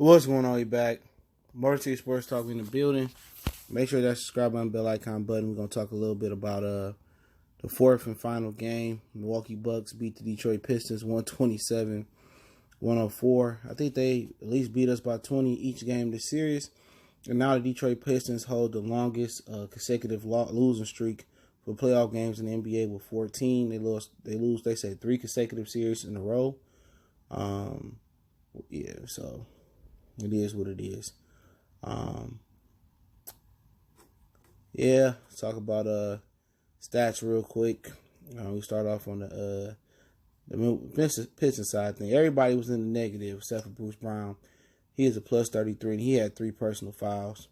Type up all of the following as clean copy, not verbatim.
What's going on? You back? Motor City Sports Talk in the building. Make sure that subscribe button, bell icon button. We're gonna talk a little bit about the fourth and final game. Milwaukee Bucks beat the Detroit Pistons 127-104. I think they at least beat us by 20 each game this series. And now the Detroit Pistons hold the longest consecutive losing streak for playoff games in the NBA with 14. They say 3 consecutive series in a row. Yeah, so it is what it is. Let's talk about stats real quick. We start off on the Pistons side thing. Everybody was in the negative except for Bruce Brown. He is a plus 33, and he had 3 personal fouls.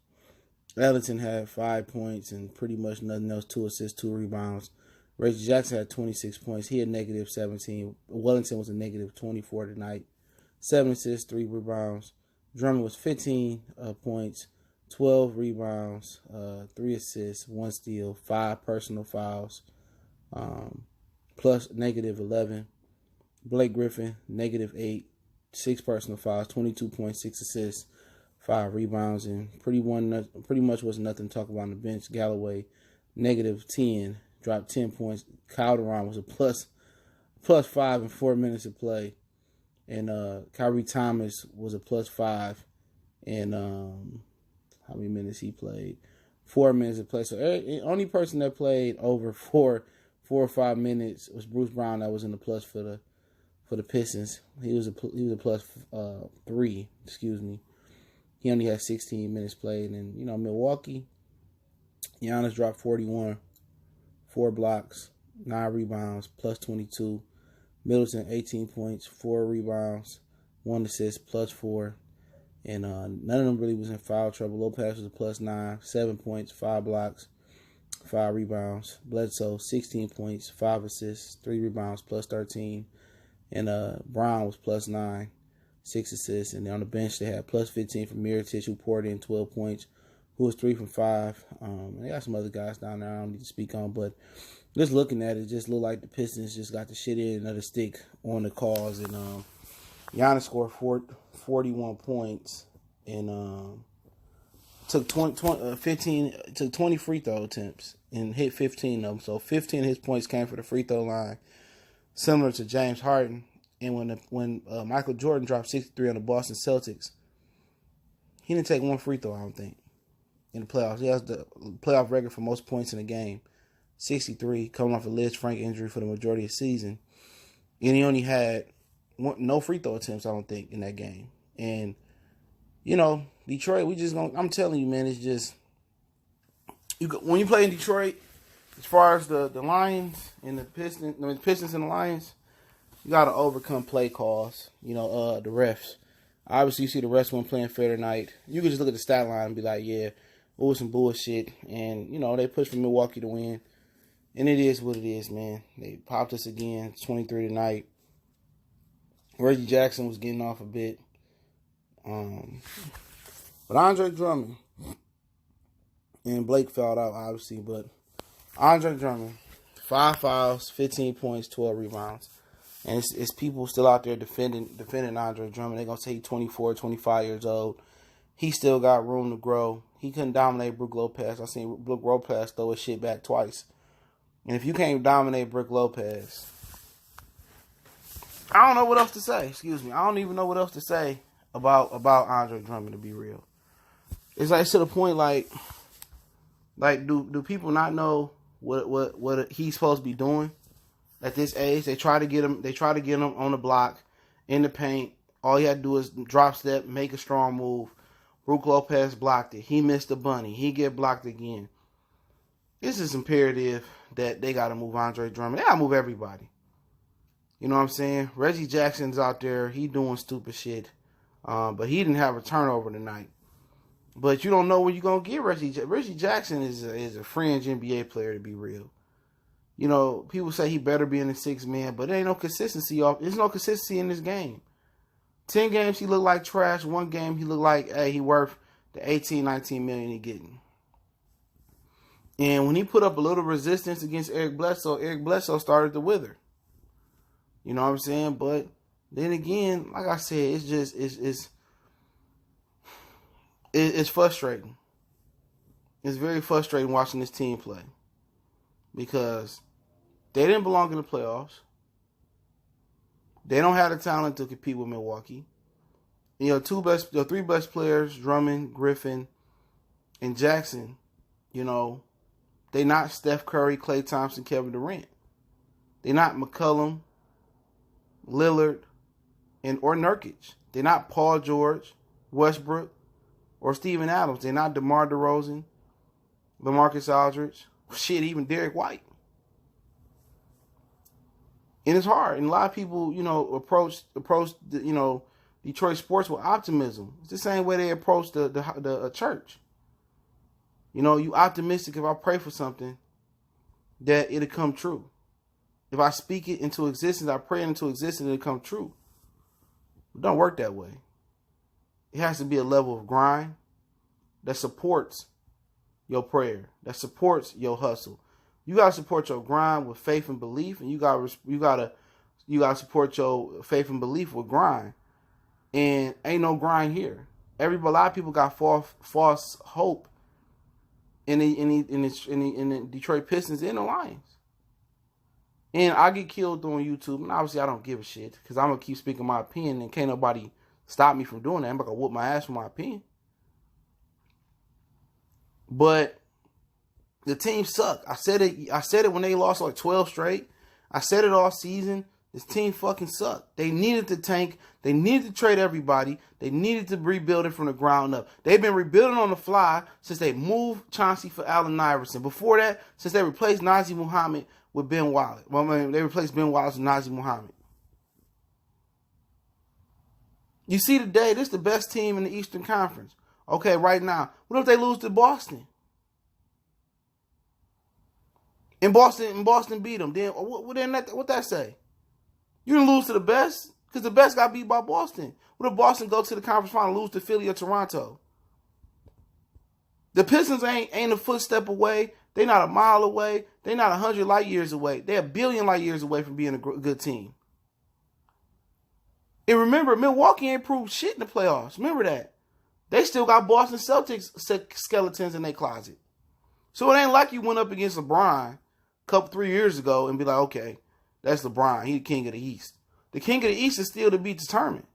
Ellington had 5 points and pretty much nothing else, 2 assists, 2 rebounds. Reggie Jackson had 26 points. He had negative 17. Wellington was a negative 24 tonight. 7 assists, 3 rebounds. Drummond was 15 points, 12 rebounds, 3 assists, 1 steal, 5 personal fouls, plus negative 11. Blake Griffin, negative 8, 6 personal fouls, 22.6 assists, 5 rebounds, and pretty much was nothing to talk about on the bench. Galloway, negative 10, dropped 10 points. Calderon was a plus 5 in 4 minutes of play. And Kyrie Thomas was a plus 5 in how many minutes he played? 4 minutes of play. So the only person that played over 4 or 5 minutes was Bruce Brown. That was in the plus for the Pistons. He was a plus 3. Excuse me. He only had 16 minutes played. And Milwaukee, Giannis dropped 41, 4 blocks, 9 rebounds, plus 22. Middleton, 18 points, 4 rebounds, 1 assist, plus 4. And none of them really was in foul trouble. Lopez was a plus 9, 7 points, 5 blocks, 5 rebounds. Bledsoe, 16 points, 5 assists, 3 rebounds, plus 13. And Brown was plus 9, 6 assists. And then on the bench, they had plus 15 from Mirotic, who poured in 12 points, who was 3 from 5. They got some other guys down there I don't need to speak on, but just looking at it, just looked like the Pistons just got the shit in of the stick on the calls. And Giannis scored 41 points and took 20 free throw attempts and hit 15 of them. So 15 of his points came for the free throw line, similar to James Harden. And when Michael Jordan dropped 63 on the Boston Celtics, he didn't take 1 free throw, I don't think, in the playoffs. He has the playoff record for most points in a game. 63, coming off a Liz Frank injury for the majority of the season. And he only had no free throw attempts, I don't think, in that game. And, Detroit, I'm telling you, man, it's just, when you play in Detroit, as far as the Lions and the Pistons and the Lions, you got to overcome play calls, the refs. Obviously, you see the refs weren't playing fair tonight. You can just look at the stat line and be like, yeah, it was some bullshit. And, they pushed for Milwaukee to win. And it is what it is, man. They popped us again, 23 tonight. Reggie Jackson was getting off a bit. But Andre Drummond and Blake fouled out, obviously. But Andre Drummond, 5 fouls, 15 points, 12 rebounds. And it's people still out there defending Andre Drummond. They're going to say he's 24, 25 years old. He still got room to grow. He couldn't dominate Brook Lopez. I seen Brook Lopez throw his shit back twice. And if you can't dominate Brook Lopez, I don't know what else to say. Excuse me. I don't even know what else to say about Andre Drummond, to be real. It's like to the point like do people not know what he's supposed to be doing at this age? They try to get him on the block, in the paint. All he had to do is drop step, make a strong move. Brook Lopez blocked it. He missed the bunny. He get blocked again. This is imperative that they got to move Andre Drummond. They got to move everybody. You know what I'm saying? Reggie Jackson's out there. He doing stupid shit. But he didn't have a turnover tonight. But you don't know when you're going to get Reggie. Reggie Jackson is a fringe NBA player, to be real. People say he better be in the 6th man, but there ain't no consistency. There's no consistency in this game. 10 games he looked like trash. 1 game he looked like, hey, he worth the 18, 19 million he getting. And when he put up a little resistance against Eric Bledsoe started to wither. You know what I'm saying? But then again, like I said, it's It's frustrating. It's very frustrating watching this team play because they didn't belong in the playoffs. They don't have the talent to compete with Milwaukee. The three best players, Drummond, Griffin, and Jackson, they not Steph Curry, Klay Thompson, Kevin Durant. They not McCollum, Lillard, or Nurkic. They not Paul George, Westbrook, or Steven Adams. They're not DeMar DeRozan, LaMarcus Aldridge, even Derek White. And it's hard. And a lot of people, approach Detroit sports with optimism. It's the same way they approach the church. You optimistic if I pray for something that it'll come true. If I speak it into existence, I pray it into existence, it'll come true. It don't work that way. It has to be a level of grind that supports your prayer, that supports your hustle. You gotta support your grind with faith and belief, and you gotta support your faith and belief with grind. And ain't no grind here. A lot of people got false hope in the Detroit Pistons and the Lions. And I get killed on YouTube, and obviously I don't give a shit because I'm gonna keep speaking my opinion, and can't nobody stop me from doing that. I'm gonna whoop my ass for my opinion. But the team sucked. I said it when they lost like 12 straight. I said it all season. This team fucking sucked. They needed to tank. They needed to trade everybody. They needed to rebuild it from the ground up. They've been rebuilding on the fly since they moved Chauncey for Allen Iverson. Before that, since they replaced Nazir Muhammad with Ben Wallace. They replaced Ben Wallace with Nazir Muhammad. You see today, this is the best team in the Eastern Conference. Okay, right now. What if they lose to Boston? And Boston beat them. Then what that say? You didn't lose to the best because the best got beat by Boston. What if Boston go to the conference final and lose to Philly or Toronto? The Pistons ain't a footstep away. They not a mile away. They not 100 light years away. They a billion light years away from being a good team. And remember, Milwaukee ain't proved shit in the playoffs. Remember that. They still got Boston Celtics skeletons in their closet. So it ain't like you went up against LeBron 3 years ago and be like, okay, that's LeBron. He the king of the East. The king of the East is still to be determined.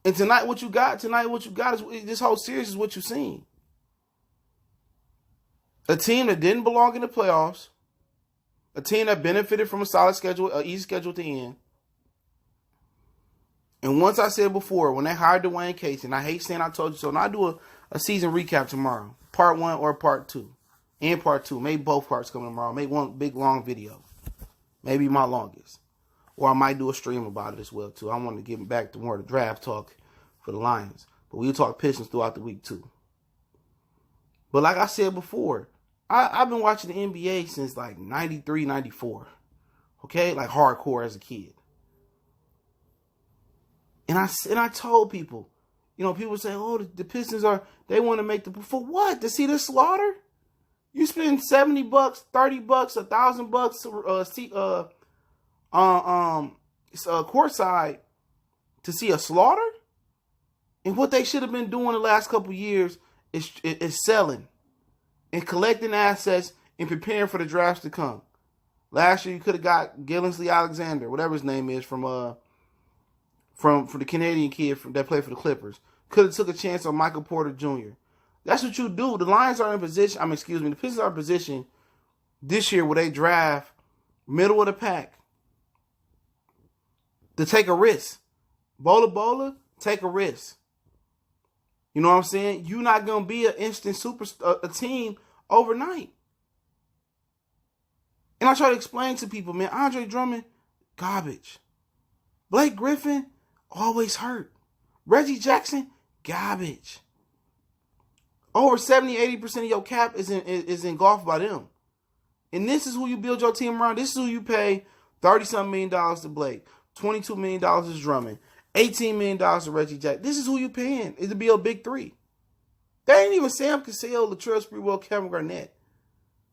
And tonight what you got is this whole series is what you've seen. A team that didn't belong in the playoffs. A team that benefited from a solid schedule, an easy schedule to end. And once I said before, when they hired Dwayne Casey, and I hate saying I told you so, and I'll do a season recap tomorrow. Part 1 or part 2. And part 2. Maybe both parts coming tomorrow. Maybe one big long video. Maybe my longest. Or I might do a stream about it as well too. I want to get back to more of the draft talk for the Lions. But we'll talk Pistons throughout the week too. But like I said before, I've been watching the NBA since like 93, 94. Okay? Like hardcore as a kid. And I told people, people say, oh, the Pistons they want to make for what? To see the slaughter? You spend $70, $30, $1,000 courtside to see a slaughter? And what they should have been doing the last couple years is selling and collecting assets and preparing for the drafts to come. Last year you could have got Gillensley Alexander, whatever his name is, from the Canadian kid that played for the Clippers. Could have took a chance on Michael Porter Jr. That's what you do. The Lions are in position. The Pistons are in position this year where they draft middle of the pack to take a risk. Bola, take a risk. You know what I'm saying? You're not going to be an instant a team overnight. And I try to explain to people, man, Andre Drummond, garbage. Blake Griffin, always hurt. Reggie Jackson, garbage. Over 70-80% of your cap is engulfed by them. And this is who you build your team around. This is who you pay $30-something million to Blake. $22 million to Drummond. $18 million to Reggie Jackson. This is who you paying. It'll be a big three. They ain't even Sam Cassell, Latrell Sprewell, Kevin Garnett.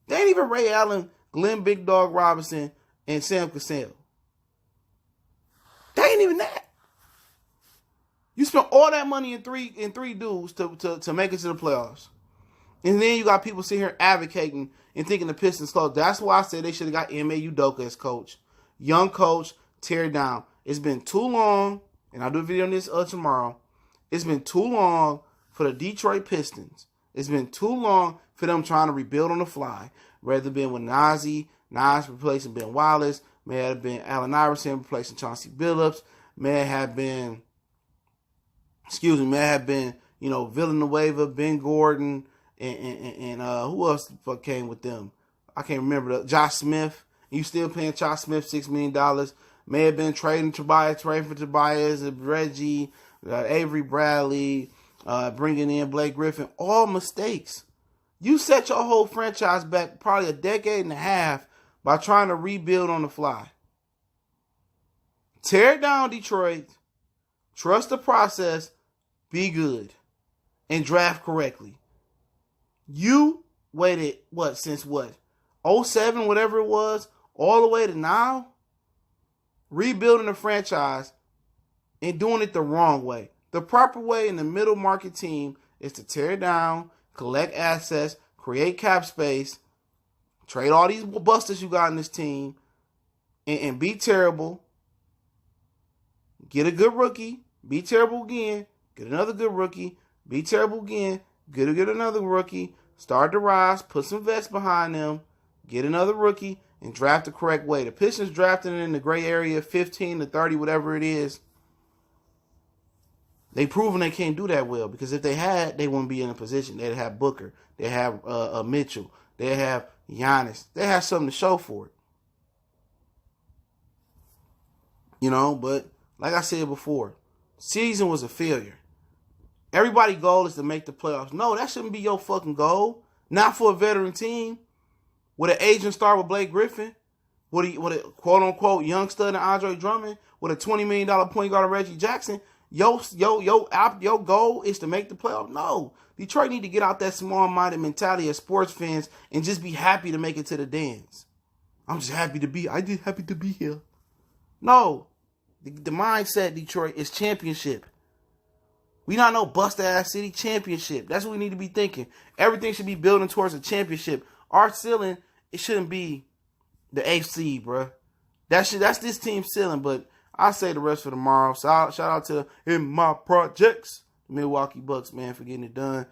They ain't even Ray Allen, Glenn Big Dog Robinson, and Sam Cassell. They ain't even that. You spent all that money in three dudes to make it to the playoffs. And then you got people sitting here advocating and thinking the Pistons close. That's why I said they should have got Ime Udoka as coach. Young coach, tear it down. It's been too long, and I'll do a video on this tomorrow. It's been too long for the Detroit Pistons. It's been too long for them trying to rebuild on the fly. Rather been with Nas replacing Ben Wallace, may have been Allen Iverson replacing Chauncey Billups, may have been, Villanueva, Ben Gordon, and who else the fuck came with them? I can't remember. Josh Smith. You still paying Josh Smith $6 million. May have been trading for Tobias, Reggie, Avery Bradley, bringing in Blake Griffin. All mistakes. You set your whole franchise back probably a decade and a half by trying to rebuild on the fly. Tear down Detroit. Trust the process. Be good. And draft correctly. You waited, since 07, whatever it was, all the way to now? Rebuilding the franchise and doing it the wrong way. The proper way in the middle market team is to tear it down, collect assets, create cap space, trade all these busters you got in this team, and be terrible. Get a good rookie, be terrible again, get another good rookie, be terrible again, get another rookie, start to rise, put some vets behind them, get another rookie, and draft the correct way. The Pistons drafting in the gray area, 15 to 30, whatever it is. They proven they can't do that well, because if they had, they wouldn't be in a position. They'd have Booker, they'd have Mitchell, they'd have Giannis. They have something to show for it. But like I said before, season was a failure. Everybody's goal is to make the playoffs. No, that shouldn't be your fucking goal. Not for a veteran team. With an aging star with Blake Griffin. With a quote-unquote young stud in Andre Drummond. With a $20 million point guard of Reggie Jackson. Your goal is to make the playoffs. No. Detroit need to get out that small-minded mentality as sports fans and just be happy to make it to the dance. I'm just happy to be here. No. The mindset, Detroit, is championship. We not no bust-ass city, championship. That's what we need to be thinking. Everything should be building towards a championship. Our ceiling, it shouldn't be the AFC, bro. That's this team's ceiling, but I'll say the rest for tomorrow. So shout out to In My Projects, Milwaukee Bucks, man, for getting it done.